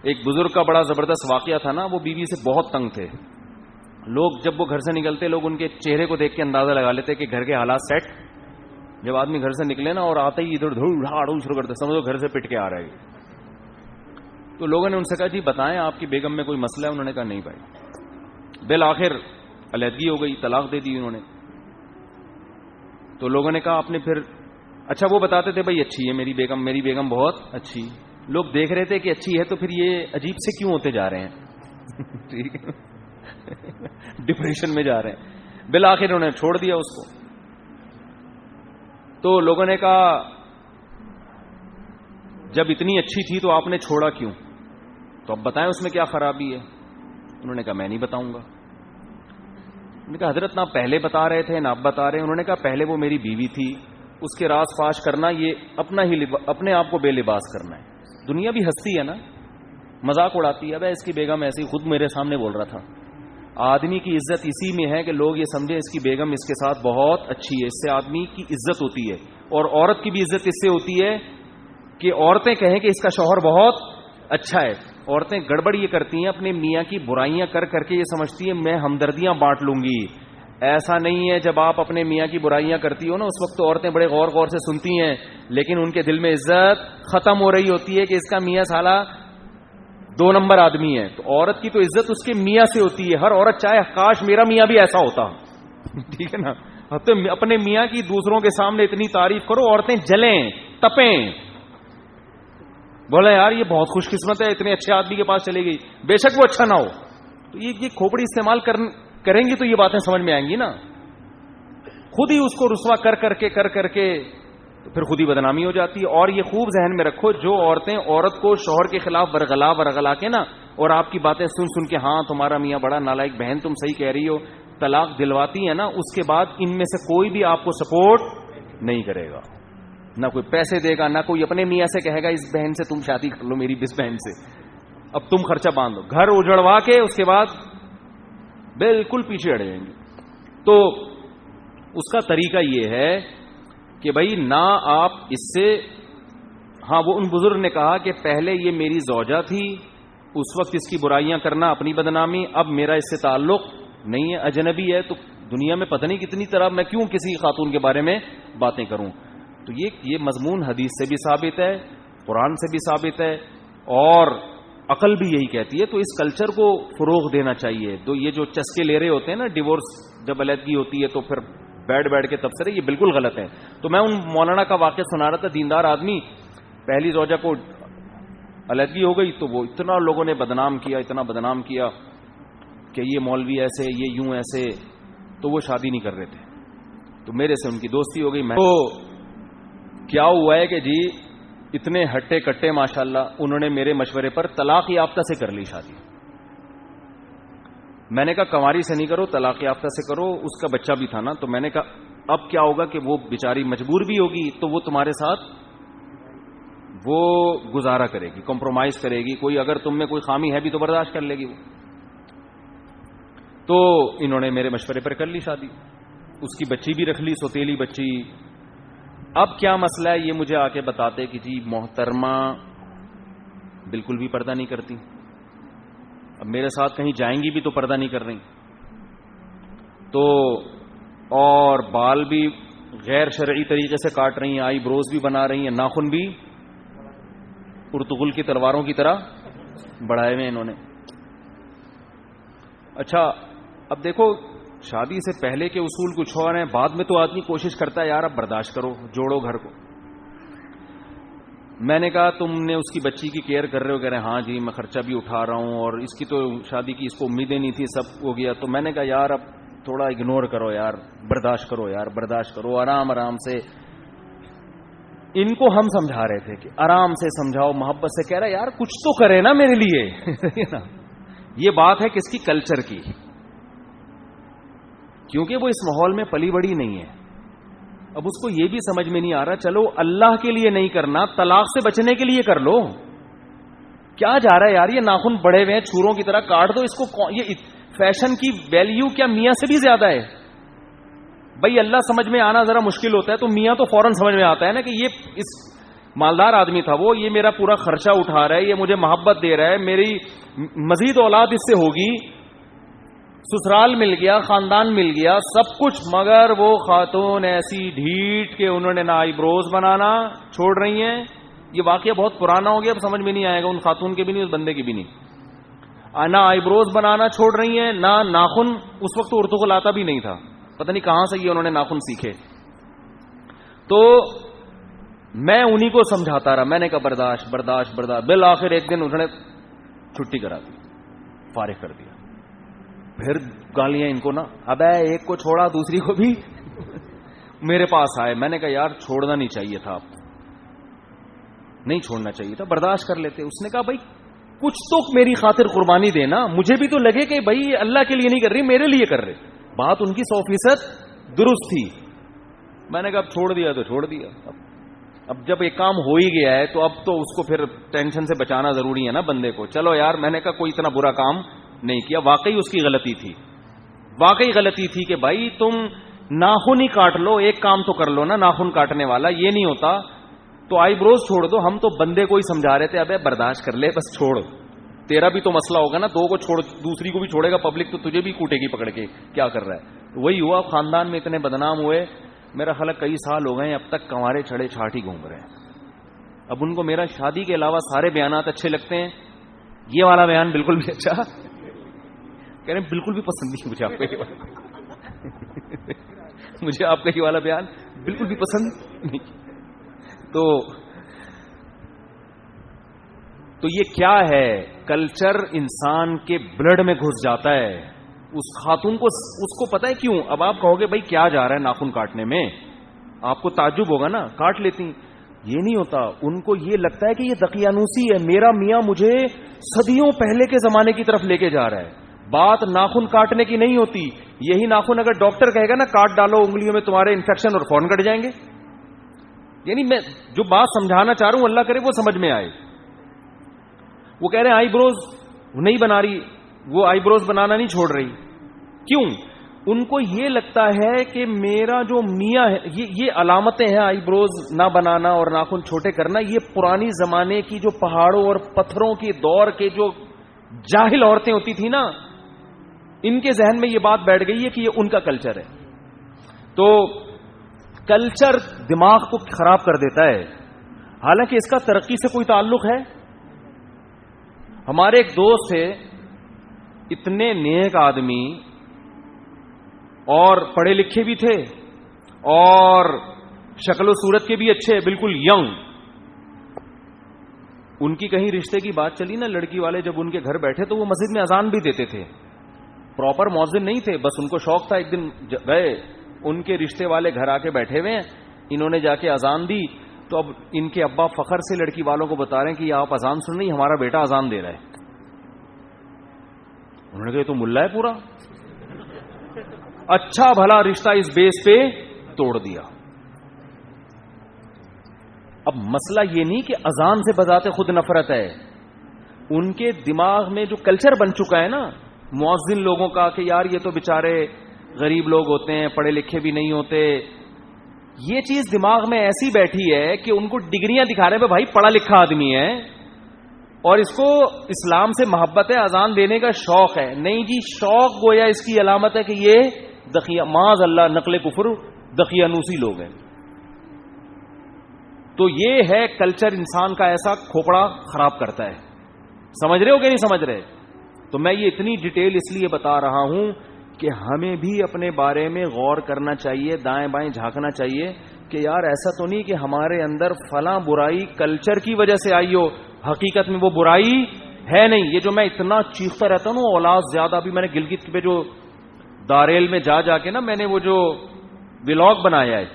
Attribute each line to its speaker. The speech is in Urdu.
Speaker 1: ایک بزرگ کا بڑا زبردست واقعہ تھا نا, وہ بیوی سے بہت تنگ تھے. لوگ جب وہ گھر سے نکلتے, لوگ ان کے چہرے کو دیکھ کے اندازہ لگا لیتے کہ گھر کے حالات سیٹ. جب آدمی گھر سے نکلے نا اور آتے ہی ادھر دھوڑ شروع کرتے, سمجھو گھر سے پٹ کے آ رہا ہے. تو لوگوں نے ان سے کہا جی بتائیں آپ کی بیگم میں کوئی مسئلہ ہے؟ انہوں نے کہا نہیں بھائی. بالآخر علیحدگی ہو گئی, طلاق دے دی انہوں نے. تو لوگوں نے کہا آپ نے پھر, اچھا وہ بتاتے تھے بھائی اچھی ہے میری بیگم بہت اچھی. لوگ دیکھ رہے تھے کہ اچھی ہے تو پھر یہ عجیب سے کیوں ہوتے جا رہے ہیں, ٹھیک ہے, ڈپریشن میں جا رہے ہیں. بالآخر انہوں نے چھوڑ دیا اس کو. تو لوگوں نے کہا جب اتنی اچھی تھی تو آپ نے چھوڑا کیوں؟ تو اب بتائیں اس میں کیا خرابی ہے؟ انہوں نے کہا میں نہیں بتاؤں گا. انہوں نے کہا حضرت نہ پہلے بتا رہے تھے نہ اب بتا رہے ہیں. انہوں نے کہا پہلے وہ میری بیوی تھی, اس کے راز فاش کرنا یہ اپنے آپ کو بے لباس کرنا ہے. دنیا بھی ہنستی ہے نا, مذاق اڑاتی ہے. اب اس کی بیگم ایسی, خود میرے سامنے بول رہا تھا. آدمی کی عزت اسی میں ہے کہ لوگ یہ سمجھے اس کی بیگم اس کے ساتھ بہت اچھی ہے, اس سے آدمی کی عزت ہوتی ہے. اور عورت کی بھی عزت اس سے ہوتی ہے کہ عورتیں کہیں کہ اس کا شوہر بہت اچھا ہے. عورتیں گڑبڑ یہ کرتی ہیں, اپنے میاں کی برائیاں کر کر کے یہ سمجھتی ہیں میں ہمدردیاں بانٹ لوں گی. ایسا نہیں ہے. جب آپ اپنے میاں کی برائیاں کرتی ہو نا, اس وقت تو عورتیں بڑے غور سے سنتی ہیں, لیکن ان کے دل میں عزت ختم ہو رہی ہوتی ہے کہ اس کا میاں سالہ 2 نمبر آدمی ہے. تو عورت کی تو عزت اس کے میاں سے ہوتی ہے. ہر عورت چاہے کاش میرا میاں بھی ایسا ہوتا, ٹھیک ہے نا. تو اپنے میاں کی دوسروں کے سامنے اتنی تعریف کرو, عورتیں جلیں تپیں, بولے یار یہ بہت خوش قسمت ہے, اتنے اچھے آدمی کے پاس چلے گئی, بے شک وہ اچھا نہ ہو. تو یہ کھوپڑی استعمال کریں گی تو یہ باتیں سمجھ میں آئیں گی نا. خود ہی اس کو رسوا کر کے تو پھر خود ہی بدنامی ہو جاتی ہے. اور یہ خوب ذہن میں رکھو, جو عورتیں عورت کو شوہر کے خلاف ورغلا کے نا اور آپ کی باتیں سن کے ہاں تمہارا میاں بڑا نالائق, بہن تم صحیح کہہ رہی ہو, طلاق دلواتی ہے نا, اس کے بعد ان میں سے کوئی بھی آپ کو سپورٹ نہیں کرے گا, نہ کوئی پیسے دے گا, نہ کوئی اپنے میاں سے کہے گا اس بہن سے تم شادی کر لو, میری اس بہن سے اب تم خرچہ باندھ دو. گھر اجڑوا کے اس کے بعد بالکل پیچھے ہٹ جائیں گے. تو اس کا طریقہ یہ ہے کہ بھائی نہ آپ اس سے, ہاں وہ ان بزرگ نے کہا کہ پہلے یہ میری زوجہ تھی, اس وقت اس کی برائیاں کرنا اپنی بدنامی, اب میرا اس سے تعلق نہیں ہے, اجنبی ہے. تو دنیا میں پتہ نہیں کتنی طرح, میں کیوں کسی خاتون کے بارے میں باتیں کروں. تو یہ مضمون حدیث سے بھی ثابت ہے, قرآن سے بھی ثابت ہے, اور عقل بھی یہی کہتی ہے. تو اس کلچر کو فروغ دینا چاہیے. تو یہ جو چسکے لے رہے ہوتے ہیں نا, ڈیورس جب علیحدگی ہوتی ہے تو پھر بیٹھ کے تبصرے, یہ بالکل غلط ہے. تو میں ان مولانا کا واقعہ سنا رہا تھا, دیندار آدمی, پہلی زوجہ کو علیحدگی ہو گئی تو وہ اتنا لوگوں نے اتنا بدنام کیا کہ یہ مولوی ایسے, یہ یوں ایسے. تو وہ شادی نہیں کر رہے تھے, تو میرے سے ان کی دوستی ہو گئی. میں تو کیا ہوا ہے کہ جی اتنے ہٹے کٹے ماشاءاللہ, انہوں نے میرے مشورے پر طلاق یافتہ سے کر لی شادی. میں نے کہا کنواری سے نہیں کرو, طلاق یافتہ سے کرو. اس کا بچہ بھی تھا نا, تو میں نے کہا اب کیا ہوگا کہ وہ بیچاری مجبور بھی ہوگی, تو وہ تمہارے ساتھ وہ گزارا کرے گی, کمپرومائز کرے گی. کوئی اگر تم میں کوئی خامی ہے بھی تو برداشت کر لے گی وہ. تو انہوں نے میرے مشورے پر کر لی شادی. اس کی بچی بھی رکھ لی, سوتیلی بچی. اب کیا مسئلہ ہے یہ مجھے آ کے بتاتے کہ جی محترمہ بالکل بھی پردہ نہیں کرتی. اب میرے ساتھ کہیں جائیں گی بھی تو پردہ نہیں کر رہی, تو اور بال بھی غیر شرعی طریقے سے کاٹ رہی ہیں, آئی بروز بھی بنا رہی ہیں, ناخن بھی ارطغرل کی تلواروں کی طرح بڑھائے ہوئے انہوں نے. اچھا اب دیکھو, شادی سے پہلے کے اصول کچھ اور ہیں, بعد میں تو آدمی کوشش کرتا ہے یار اب برداشت کرو, جوڑو گھر کو. میں نے کہا تم نے اس کی بچی کی کیئر کر رہے ہو؟ کہہ رہے ہاں جی میں خرچہ بھی اٹھا رہا ہوں, اور اس کی تو شادی کی اس کو امیدیں نہیں تھی, سب ہو گیا. تو میں نے کہا یار اب تھوڑا اگنور کرو یار, برداشت کرو یار, برداشت کرو, آرام آرام سے. ان کو ہم سمجھا رہے تھے کہ آرام سے سمجھاؤ, محبت سے. کہہ رہا یار کچھ تو کرے نا میرے لیے. یہ بات ہے کس کی, کلچر کی, کیونکہ وہ اس ماحول میں پلی بڑی نہیں ہے. اب اس کو یہ بھی سمجھ میں نہیں آ رہا, چلو اللہ کے لیے نہیں کرنا, طلاق سے بچنے کے لیے کر لو. کیا جا رہا ہے یار, یہ ناخن بڑے ہوئے ہیں چھوروں کی طرح, کاٹ دو اس کو. یہ فیشن کی ویلیو کیا میاں سے بھی زیادہ ہے؟ بھائی اللہ سمجھ میں آنا ذرا مشکل ہوتا ہے, تو میاں تو فوراً سمجھ میں آتا ہے نا کہ یہ اس مالدار آدمی تھا وہ, یہ میرا پورا خرچہ اٹھا رہا ہے, یہ مجھے محبت دے رہا ہے, میری مزید اولاد اس سے ہوگی, سسرال مل گیا, خاندان مل گیا, سب کچھ, مگر وہ خاتون ایسی ڈھیٹ کہ انہوں نے نہ آئی بروز بنانا چھوڑ رہی ہیں. یہ واقعہ بہت پرانا ہو گیا, اب سمجھ میں نہیں آئے گا, ان خاتون کے بھی نہیں, اس بندے کی بھی نہیں. نہ آئی بروز بنانا چھوڑ رہی ہیں, نہ ناخن, اس وقت اردو کو لاتا بھی نہیں تھا, پتہ نہیں کہاں سے یہ انہوں نے ناخن سیکھے. تو میں انہی کو سمجھاتا رہا, میں نے کہا برداشت برداشت برداشت, بالآخر ایک دن انہوں نے چھٹی کرا دی, فارغ کر دیا. پھر گالیاں ان کو نا, اب ایک کو چھوڑا دوسری کو بھی میرے پاس آئے. میں نے کہا یار چھوڑنا نہیں چاہیے تھا, آپ نہیں چھوڑنا چاہیے تھا, برداشت کر لیتے. اس نے کہا بھائی کچھ تو میری خاطر قربانی دینا, مجھے بھی تو لگے کہ بھائی اللہ کے لیے نہیں کر رہی, میرے لیے کر رہے. بات ان کی 100% درست تھی. میں نے کہا اب چھوڑ دیا تو چھوڑ دیا. اب جب ایک کام ہو ہی گیا ہے تو اب تو اس کو پھر ٹینشن سے بچانا ضروری ہے نا بندے کو. چلو یار, میں نے کہا کوئی اتنا برا کام نہیں کیا, واقعی اس کی غلطی تھی, واقعی غلطی تھی کہ بھائی تم ناخن ہی کاٹ لو, ایک کام تو کر لو نا ناخن کاٹنے والا, یہ نہیں ہوتا تو آئی بروز چھوڑ دو. ہم تو بندے کو ہی سمجھا رہے تھے, ابے برداشت کر لے بس چھوڑ, تیرا بھی تو مسئلہ ہوگا نا, دو کو چھوڑ دوسری کو بھی چھوڑے گا پبلک تو تجھے بھی کوٹے گی پکڑ کے, کیا کر رہا ہے. وہی ہوا, خاندان میں اتنے بدنام ہوئے, میرا خیال کئی سال ہو گئے اب تک کنوارے چھڑے چھاٹ ہی گھوم رہے ہیں. اب ان کو میرا شادی کے علاوہ سارے بیانات اچھے لگتے ہیں, یہ والا بیان بالکل بھی اچھا, کہہ رہے ہیں بالکل بھی پسند نہیں مجھے آپ کا یہ والا مجھے آپ کا یہ والا بیان بالکل بھی پسند نہیں. تو یہ کیا ہے, کلچر انسان کے بلڈ میں گھس جاتا ہے. اس خاتون کو اس کو پتا ہے کیوں. اب آپ کہو گے بھائی کیا جا رہا ہے ناخن کاٹنے میں, آپ کو تعجب ہوگا نا, کاٹ لیتی. یہ نہیں ہوتا, ان کو یہ لگتا ہے کہ یہ دقیانوسی ہے, میرا میاں مجھے صدیوں پہلے کے زمانے کی طرف لے کے جا رہا ہے. بات ناخن کاٹنے کی نہیں ہوتی. یہی ناخن اگر ڈاکٹر کہے گا نا کاٹ ڈالو انگلیوں میں تمہارے انفیکشن اور فوراً کٹ جائیں گے. یعنی میں جو بات سمجھانا چاہ رہا ہوں اللہ کرے وہ سمجھ میں آئے. وہ کہہ رہے ہیں آئی بروز نہیں بنا رہی, وہ آئی بروز بنانا نہیں چھوڑ رہی. کیوں؟ ان کو یہ لگتا ہے کہ میرا جو میاں ہے, یہ علامتیں ہیں آئی بروز نہ بنانا اور ناخن چھوٹے کرنا, یہ پرانی زمانے کی جو پہاڑوں اور پتھروں کے دور کے جو جاہل عورتیں ہوتی تھی نا, ان کے ذہن میں یہ بات بیٹھ گئی ہے کہ یہ ان کا کلچر ہے. تو کلچر دماغ کو خراب کر دیتا ہے, حالانکہ اس کا ترقی سے کوئی تعلق ہے. ہمارے ایک دوست تھے, اتنے نیک آدمی اور پڑھے لکھے بھی تھے اور شکل و صورت کے بھی اچھے, بالکل ینگ. ان کی کہیں رشتے کی بات چلی نا, لڑکی والے جب ان کے گھر بیٹھے تو وہ مسجد میں اذان بھی دیتے تھے, پراپر مؤذن نہیں تھے, بس ان کو شوق تھا. ایک دن گئے, ان کے رشتے والے گھر آ کے بیٹھے ہوئے ہیں, انہوں نے جا کے اذان دی. تو اب ان کے ابا فخر سے لڑکی والوں کو بتا رہے ہیں کہ یہ آپ اذان سن رہی, ہمارا بیٹا اذان دے رہا ہے. انہوں نے کہا تو ملا ہے پورا. اچھا بھلا رشتہ اس بیس پہ توڑ دیا. اب مسئلہ یہ نہیں کہ اذان سے بذات خود نفرت ہے, ان کے دماغ میں جو کلچر بن چکا ہے نا مؤذن لوگوں کا کہ یار یہ تو بےچارے غریب لوگ ہوتے ہیں, پڑھے لکھے بھی نہیں ہوتے, یہ چیز دماغ میں ایسی بیٹھی ہے کہ ان کو ڈگریاں دکھا رہے ہیں بھائی پڑھا لکھا آدمی ہے اور اس کو اسلام سے محبت ہے, اذان دینے کا شوق ہے. نہیں جی, شوق گویا اس کی علامت ہے کہ یہ معاذ اللہ نقل کفر دقیانوسی لوگ ہیں. تو یہ ہے کلچر انسان کا ایسا کھوپڑا خراب کرتا ہے. سمجھ رہے ہو کہ نہیں سمجھ رہے؟ تو میں یہ اتنی ڈیٹیل اس لیے بتا رہا ہوں کہ ہمیں بھی اپنے بارے میں غور کرنا چاہیے, دائیں بائیں جھانکنا چاہیے کہ یار ایسا تو نہیں کہ ہمارے اندر فلاں برائی کلچر کی وجہ سے آئی ہو, حقیقت میں وہ برائی ہے نہیں. یہ جو میں اتنا چیختا رہتا ہوں اولاد زیادہ, ابھی میں نے گلگت پہ جو داریل میں جا کے نا میں نے وہ جو ولاگ بنایا ہے